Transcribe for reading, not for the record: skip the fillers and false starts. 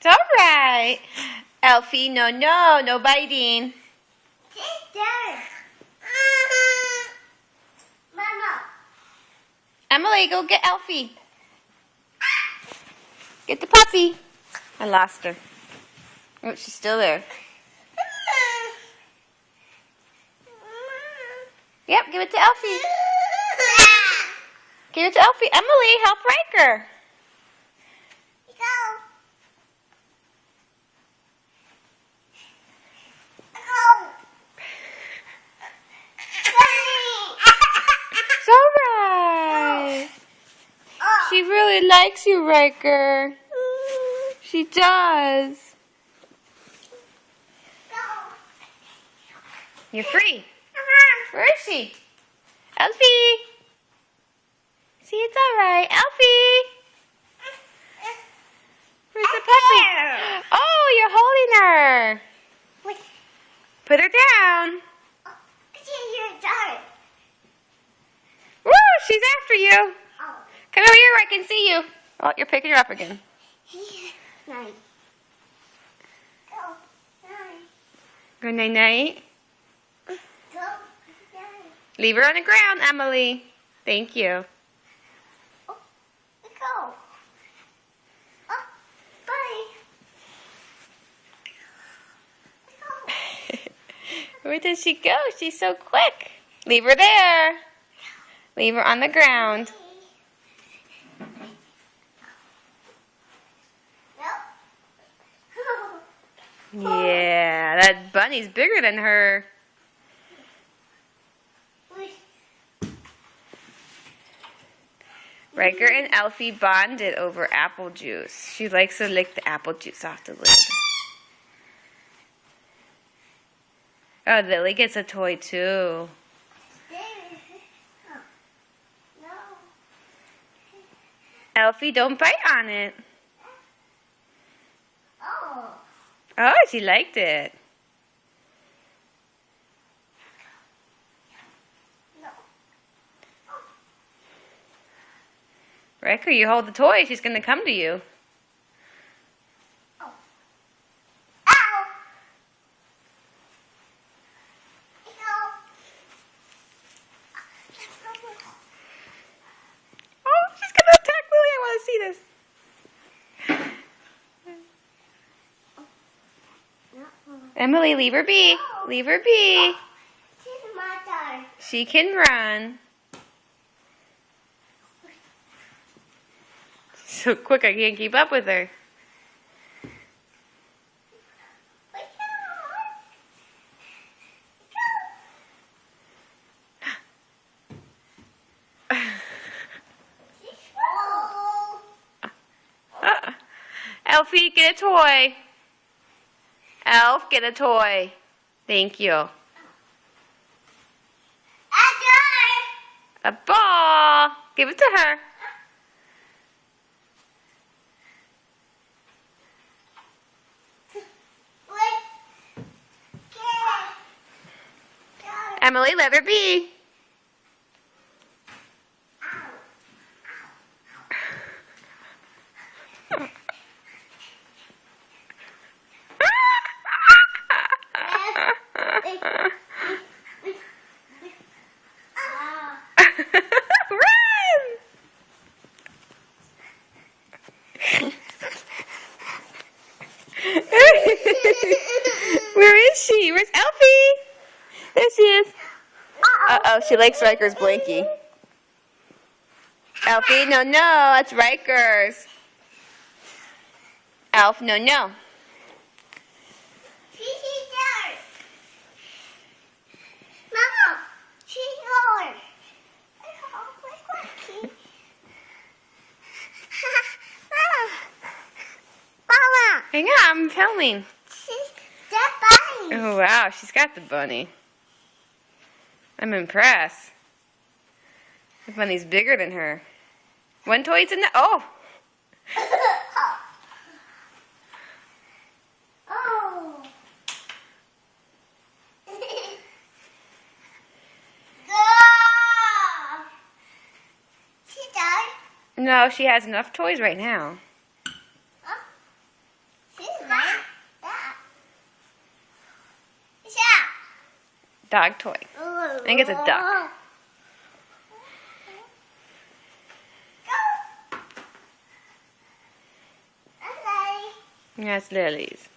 It's all right. Elfie, no, no, no biting. Sit down. Mama. Emily, go get Elfie. Get the puppy. I lost her. Oh, she's still there. Yep, give it to Elfie. Give it to Elfie. Emily, help Riker. It's all right. She really likes you, Riker. She does. You're free. Where is she? Elfie. See, it's all right. Elfie. Where's the puppy? Oh, you're holding her. Put her down. Woo, she's after you. Come over here where I can see you. Oh, you're picking her up again. Go night-night. Leave her on the ground, Emily. Thank you. Where did she go? She's so quick. Leave her there. Leave her on the ground. Yeah, that bunny's bigger than her. Riker and Elfie bonded over apple juice. She likes to lick the apple juice off the lid. Oh, Lily gets a toy too. Elfie, don't bite on it. Oh, she liked it. Riker, you hold the toy, she's going to come to you. Emily, leave her be. Leave her be. She's my turn. She can run. So quick, I can't keep up with her. Elfie, get a toy. Elf, get a toy. Thank you. A ball. Give it to her. Emily, let her be. Where is she? Where's Elfie? There she is. Uh-oh, she likes Riker's blankie. Elfie, no, no, that's Riker's. Elf, no, no. Mama, she's yours. Mama. Hang on, I'm filming. She's that bunny. Oh, wow, she's got the bunny. I'm impressed. The bunny's bigger than her. One toy's in the... Oh! Oh. She died. No, she has enough toys right now. She Dog toy. I think it's a duck. Yes, lilies.